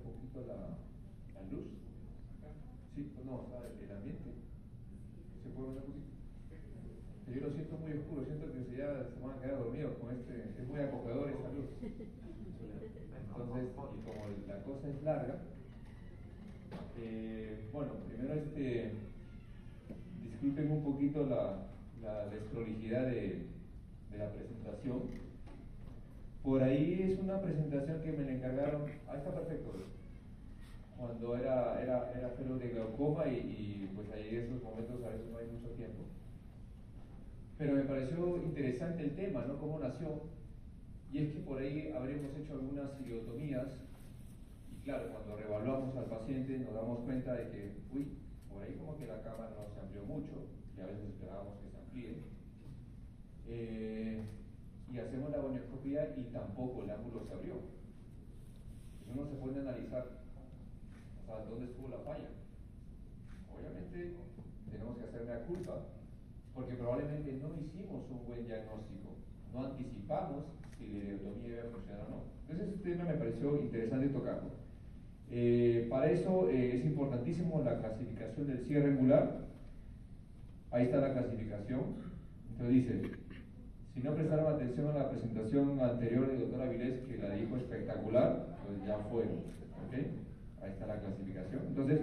poquito la luz. Sí, no, el ambiente. ¿Se puede ver un poquito? Yo lo siento muy oscuro, siento que se van a quedar dormidos con es muy acogedor esta luz. Entonces, y como la cosa es larga, bueno, primero disculpen un poquito la desprolijidad de la presentación. Por ahí es una presentación que me la encargaron, ahí está perfecto, cuando era fellow de glaucoma y pues ahí en esos momentos a veces no hay mucho tiempo. Pero me pareció interesante el tema, ¿no? Cómo nació, y es que por ahí habremos hecho algunas ileotomías, y claro, cuando reevaluamos al paciente nos damos cuenta de que, uy, por ahí como que la cámara no se amplió mucho, y a veces esperábamos que se amplíe. Y hacemos la gonioscopía y tampoco el ángulo se abrió. Entonces uno se puede analizar, o sea, dónde estuvo la falla. Obviamente tenemos que hacer la culpa, porque probablemente no hicimos un buen diagnóstico, no anticipamos si la ileotomía iba a funcionar o no. Entonces este tema me pareció interesante tocarlo. Para eso es importantísimo la clasificación del cierre angular. Ahí está la clasificación. Entonces dice, si no prestaron atención a la presentación anterior del doctor Avilés, que la dijo espectacular, pues ya fueron. ¿Okay? Ahí está la clasificación. Entonces,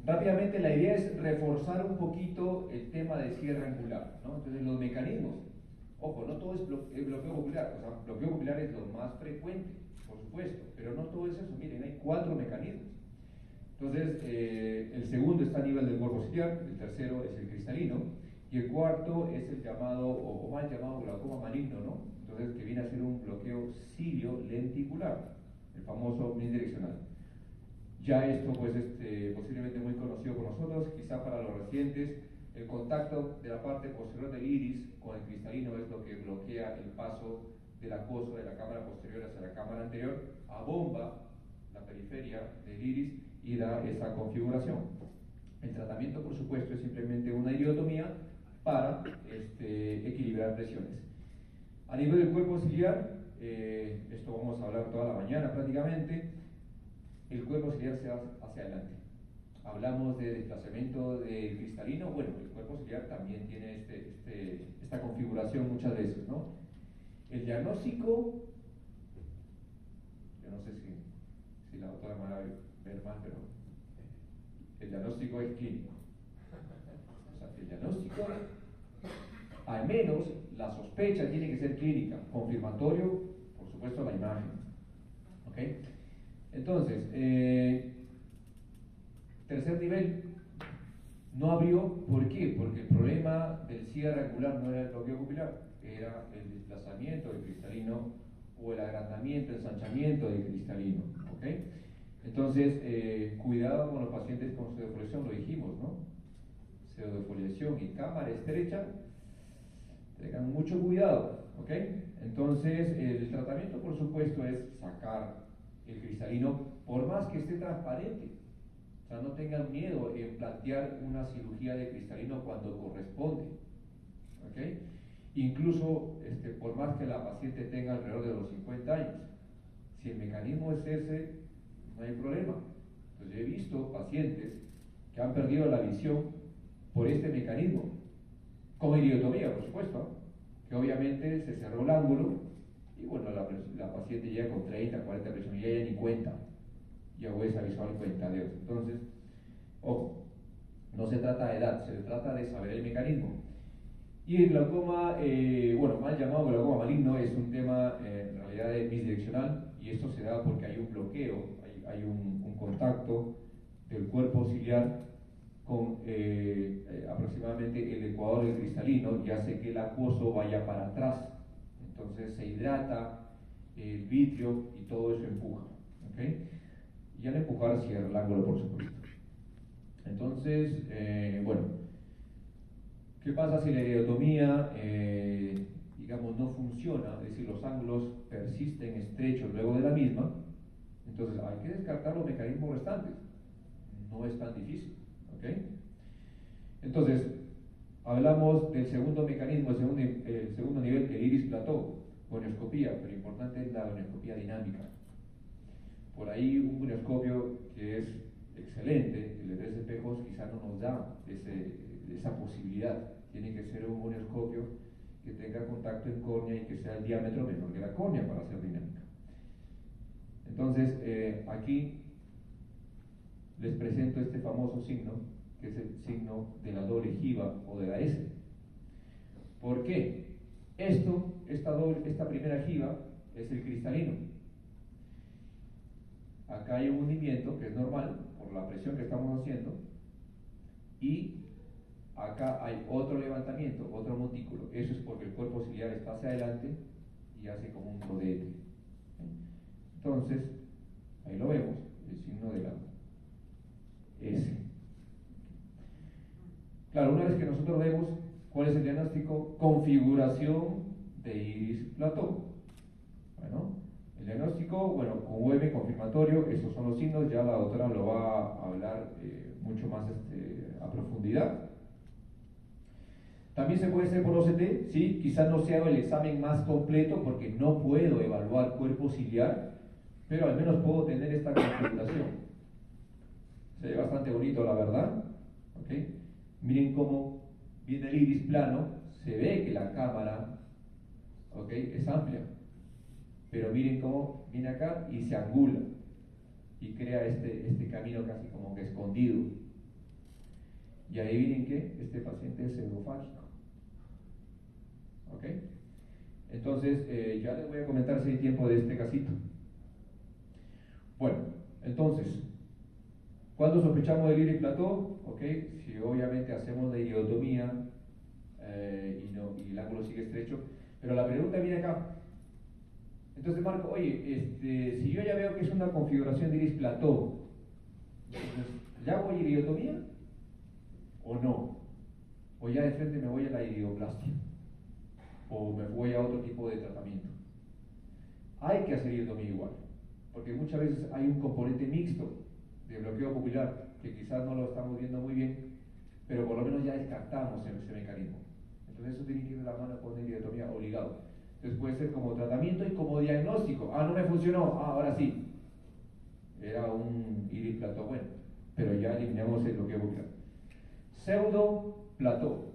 rápidamente la idea es reforzar un poquito el tema de cierre angular, ¿no? Entonces los mecanismos, ojo, no todo es bloqueo pupilar, o sea, bloqueo pupilar es lo más frecuente, por supuesto, pero no todo es eso. Miren, hay 4 mecanismos. Entonces, el segundo está a nivel del cuerpo ciliar, el tercero es el cristalino, y el cuarto es el llamado, o mal llamado glaucoma maligno, ¿no? Entonces, que viene a ser un bloqueo cilio-lenticular, el famoso bidireccional. Ya esto pues posiblemente muy conocido por nosotros, quizá para los recientes, el contacto de la parte posterior del iris con el cristalino es lo que bloquea el paso del acoso de la cámara posterior hacia la cámara anterior, abomba la periferia del iris y da esa configuración. El tratamiento, por supuesto, es simplemente una ileotomía para equilibrar presiones. A nivel del cuerpo ciliar, esto vamos a hablar toda la mañana prácticamente. El cuerpo ciliar se va hacia adelante. Hablamos de desplazamiento del cristalino, bueno, el cuerpo ciliar también tiene esta configuración muchas veces, ¿no? El diagnóstico, yo no sé si la doctora me va a ver mal, pero el diagnóstico es clínico. O sea, el diagnóstico, al menos la sospecha tiene que ser clínica, confirmatorio, por supuesto, la imagen. ¿Ok? Entonces, tercer nivel, no abrió. ¿Por qué? Porque el problema del cierre angular no era el bloqueo pupilar, era el desplazamiento del cristalino o el agrandamiento, ensanchamiento del cristalino. ¿Ok? Entonces, cuidado con los pacientes con pseudofoliación, lo dijimos, ¿no? Pseudofoliación y cámara estrecha, tengan mucho cuidado. ¿Ok? Entonces, el tratamiento, por supuesto, es sacar el cristalino, por más que esté transparente. O sea, no tengan miedo en plantear una cirugía de cristalino cuando corresponde. ¿Okay? Incluso, por más que la paciente tenga alrededor de los 50 años, si el mecanismo es ese, no hay problema. Entonces, he visto pacientes que han perdido la visión por este mecanismo, con ileotomía, por supuesto, que obviamente se cerró el ángulo. Y bueno, la paciente llega con 30, 40 presiones y ella ni cuenta. Y agudeza visual cuenta de eso. Entonces, ojo, no se trata de edad, se trata de saber el mecanismo. Y el glaucoma, bueno, mal llamado glaucoma maligno, es un tema en realidad bidireccional, y esto se da porque hay un bloqueo, hay un contacto del cuerpo ciliar con aproximadamente el ecuador del cristalino y hace que el acuoso vaya para atrás. Entonces se hidrata el vitrio y todo eso empuja. ¿Okay? Y al empujar cierra el ángulo, por supuesto. Entonces, bueno, ¿qué pasa si la ileotomía, digamos, no funciona? Es decir, los ángulos persisten estrechos luego de la misma. Entonces hay que descartar los mecanismos restantes. No es tan difícil. ¿Okay? Entonces, hablamos del segundo mecanismo, el segundo nivel, el iris plató, gonioscopía, pero importante es la gonioscopía dinámica. por ahí un gonioscopio que es excelente, el de 3 espejos, quizá no nos da esa posibilidad. Tiene que ser un gonioscopio que tenga contacto en córnea y que sea el diámetro menor que la córnea para hacer dinámica. Entonces, aquí les presento este famoso signo, que es el signo de la doble jiba o de la S. ¿Por qué? Esta primera jiba es el cristalino. Acá hay un hundimiento que es normal por la presión que estamos haciendo, y acá hay otro levantamiento, otro montículo. Eso es porque el cuerpo ciliar está hacia adelante y hace como un rodete. Entonces, ahí lo vemos, el signo de la S. Claro, una vez que nosotros vemos cuál es el diagnóstico, configuración de iris plató. Bueno, el diagnóstico, bueno, con UM confirmatorio, esos son los signos, ya la doctora lo va a hablar mucho más a profundidad. También se puede hacer por OCT, ¿sí? Quizás no sea el examen más completo porque no puedo evaluar cuerpo ciliar, pero al menos puedo tener esta configuración. Se ve bastante bonito, la verdad. ¿Okay? Miren cómo viene el iris plano, se ve que la cámara, ¿okay?, es amplia, pero miren cómo viene acá y se angula y crea este camino casi como que escondido. Y ahí miren que este paciente es pseudofágico. ¿Ok? Entonces, ya les voy a comentar si hay tiempo de este casito. Bueno, entonces, ¿cuándo sospechamos del iris plató? ¿Ok? Si obviamente hacemos la iridotomía y el ángulo sigue estrecho. Pero la pregunta viene acá. Entonces, Marco, oye, si yo ya veo que es una configuración de iris plató, entonces, ¿ya hago iridotomía o no? ¿O ya de frente me voy a la iridoplastia? ¿O me voy a otro tipo de tratamiento? Hay que hacer iridotomía igual, porque muchas veces hay un componente mixto de bloqueo pupilar que quizás no lo estamos viendo muy bien, pero por lo menos ya descartamos ese mecanismo. Entonces eso tiene que ir de la mano con iridotomía obligado. Entonces puede ser como tratamiento y como diagnóstico. Ah, no me funcionó, ahora sí. Era un iris plató bueno, pero ya eliminamos el bloqueo pupilar. Pseudo plató.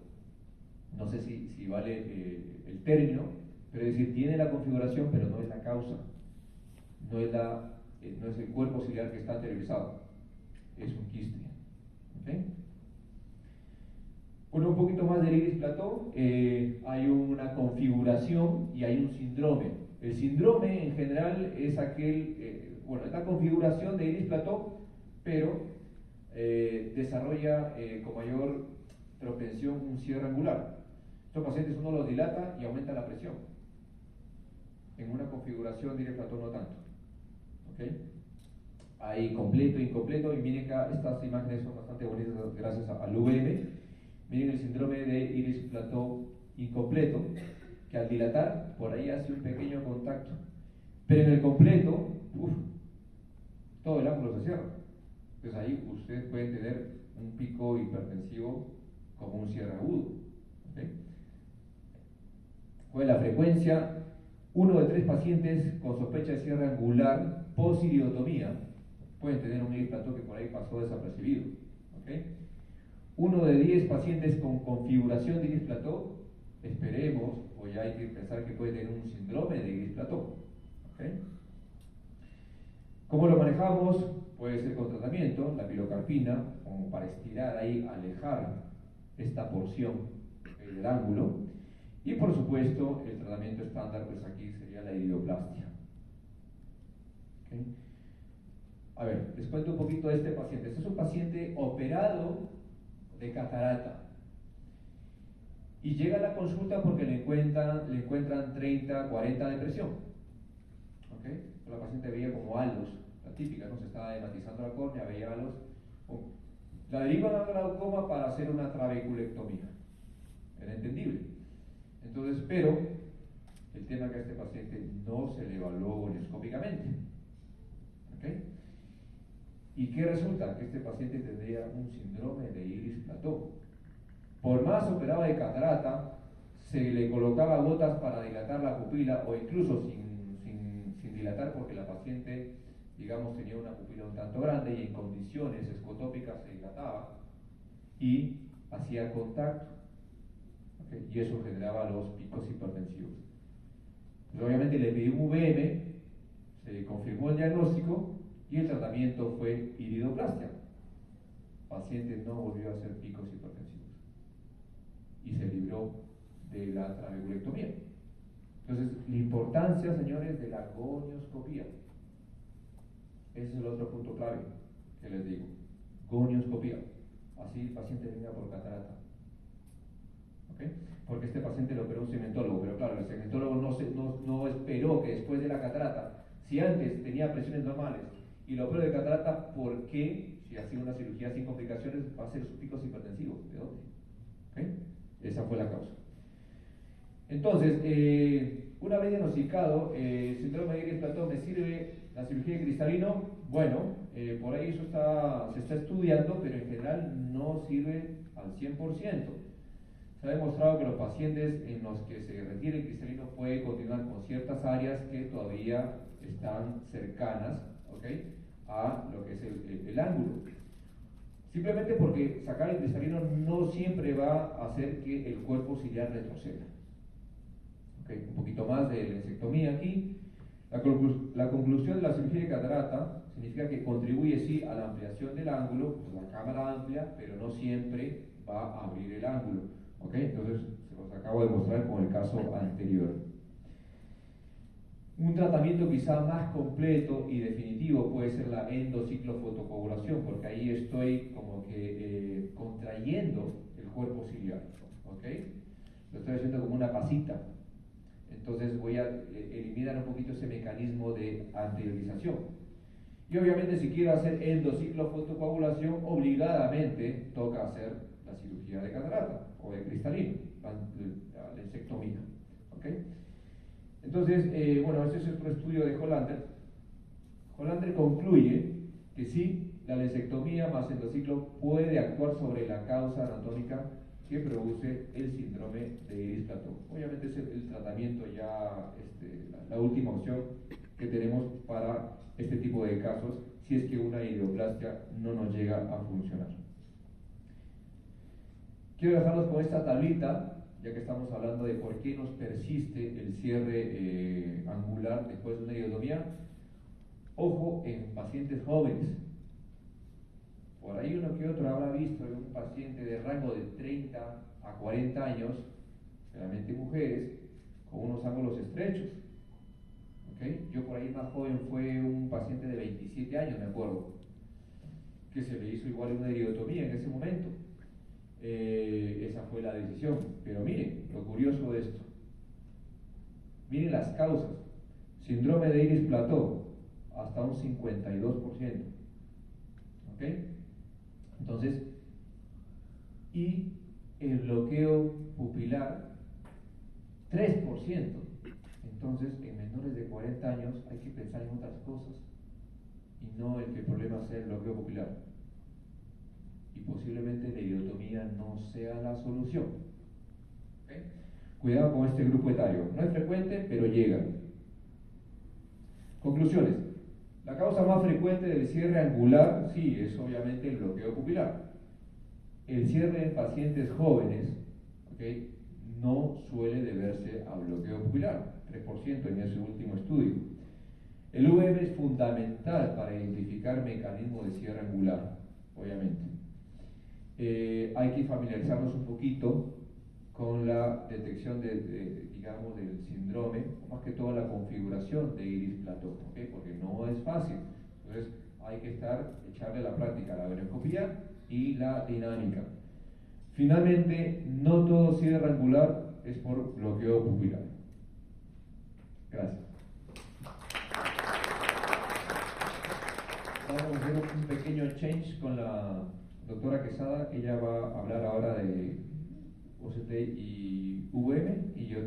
No sé si vale el término, pero es decir, tiene la configuración, pero no es la causa. No es el cuerpo ciliar que está anteriorizado. Es un quiste. ¿Okay? Bueno, un poquito más del iris plató, hay una configuración y hay un síndrome. El síndrome en general es esta configuración de iris plató, pero desarrolla con mayor propensión un cierre angular. Estos pacientes uno los dilata y aumenta la presión. En una configuración de iris plató no tanto. ¿Okay? Hay completo, incompleto, y miren acá, estas imágenes son bastante bonitas gracias al UVM. Miren el síndrome de iris plató incompleto, que al dilatar, por ahí hace un pequeño contacto. Pero en el completo, todo el ángulo se cierra. Entonces ahí ustedes pueden tener un pico hipertensivo como un cierre agudo. ¿Okay? ¿Cuál es la frecuencia? 1 de 3 pacientes con sospecha de cierre angular post-iridotomía pueden tener un iris plató que por ahí pasó desapercibido. ¿Okay? 1 de 10 pacientes con configuración de iris plató, esperemos, o ya hay que pensar que puede tener un síndrome de iris plató. ¿Okay? ¿Cómo lo manejamos? Puede ser con tratamiento, la pilocarpina, como para estirar ahí, alejar esta porción del ángulo. Y por supuesto, el tratamiento estándar, pues aquí sería la iridoplastia. ¿Okay? A ver, les cuento un poquito de este paciente. Este es un paciente operado de catarata y llega a la consulta porque le encuentran 30, 40 de presión. ¿Okay? La paciente veía como halos, la típica, ¿no? Se estaba ematizando la córnea, veía halos. La derivan a glaucoma para hacer una trabeculectomía. Era entendible. Entonces, pero el tema es que a este paciente no se le evaluó gonioscópicamente. ¿Okay? ¿Y qué resulta? Que este paciente tendría un síndrome de iris plató. Por más operado de catarata, se le colocaba gotas para dilatar la pupila, o incluso sin dilatar, porque la paciente digamos, tenía una pupila un tanto grande y en condiciones escotópicas se dilataba y hacía contacto, ¿okay? Y eso generaba los picos hipertensivos. Pues obviamente le pedí un VM, se confirmó el diagnóstico y el tratamiento fue iridoplastia. El paciente no volvió a hacer picos hipertensivos y se libró de la trabeculectomía. Entonces, la importancia, señores, de la gonioscopía. Ese es el otro punto clave que les digo. Gonioscopía. Así el paciente venga por catarata. ¿Okay? Porque este paciente lo operó un segmentólogo, pero claro, el segmentólogo no esperó que después de la catarata, si antes tenía presiones normales y lo operó de catarata, ¿por qué, si ha sido una cirugía sin complicaciones, va a ser sus picos hipertensivos? ¿De dónde? ¿Okay? Esa fue la causa. Entonces, una vez diagnosticado síndrome de Iris-Platón, ¿me sirve la cirugía de cristalino? Bueno, por ahí eso se está estudiando, pero en general no sirve al 100%. Se ha demostrado que los pacientes en los que se requiere el cristalino pueden continuar con ciertas áreas que todavía están cercanas, ¿okay?, a lo que es el ángulo. Simplemente porque sacar el cristalino no siempre va a hacer que el cuerpo ciliar retroceda. Okay, un poquito más de lensectomía aquí. La conclusión de la cirugía de catarata significa que contribuye sí a la ampliación del ángulo, pues la cámara amplia, pero no siempre va a abrir el ángulo. Okay, entonces se los acabo de mostrar con el caso anterior. Un tratamiento quizá más completo y definitivo puede ser la endociclofotocoagulación, porque ahí estoy como que contrayendo el cuerpo ciliar. ¿Okay? Lo estoy haciendo como una pasita. Entonces voy a eliminar un poquito ese mecanismo de anteriorización. Y obviamente si quiero hacer endociclofotocoagulación, obligadamente toca hacer la cirugía de catarata o de cristalino, la lensectomía. ¿Okay? Entonces, bueno, este es otro estudio de Hollander. Hollander concluye que sí, la lensectomía más endociclo puede actuar sobre la causa anatómica que produce el síndrome de Iris-Platón. Obviamente es el tratamiento ya, la última opción que tenemos para este tipo de casos, si es que una iridoplastia no nos llega a funcionar. Quiero dejarlos con esta tablita, ya que estamos hablando de por qué nos persiste el cierre angular después de una iridotomía. Ojo en pacientes jóvenes. Por ahí uno que otro habrá visto en un paciente de rango de 30 a 40 años, generalmente mujeres, con unos ángulos estrechos. ¿Okay? Yo por ahí más joven fue un paciente de 27 años, me acuerdo, que se le hizo igual una iridotomía en ese momento. Esa fue la decisión. Pero miren, lo curioso de esto. Miren las causas. Síndrome de Iris-Platón, hasta un 52%. ¿Ok? Entonces, y el bloqueo pupilar, 3%. Entonces, en menores de 40 años hay que pensar en otras cosas y no el que el problema sea el bloqueo pupilar. Y posiblemente la iridotomía no sea la solución. ¿Okay? Cuidado con este grupo etario. No es frecuente, pero llega. Conclusiones. La causa más frecuente del cierre angular, sí, es obviamente el bloqueo pupilar. El cierre en pacientes jóvenes, ¿okay?, no suele deberse a bloqueo pupilar, 3% en ese último estudio. El VM es fundamental para identificar mecanismos de cierre angular, obviamente. Hay que familiarizarnos un poquito con la detección digamos, del síndrome, más que todo la configuración de Iris-Platón, ¿okay?, porque no es fácil. Entonces hay que echarle la práctica, la gonioscopía y la dinámica. Finalmente, no todo cierre angular es por bloqueo pupilar. Gracias. Vamos a hacer un pequeño change con la doctora Quesada. Ella va a hablar ahora de OCT y VM y yo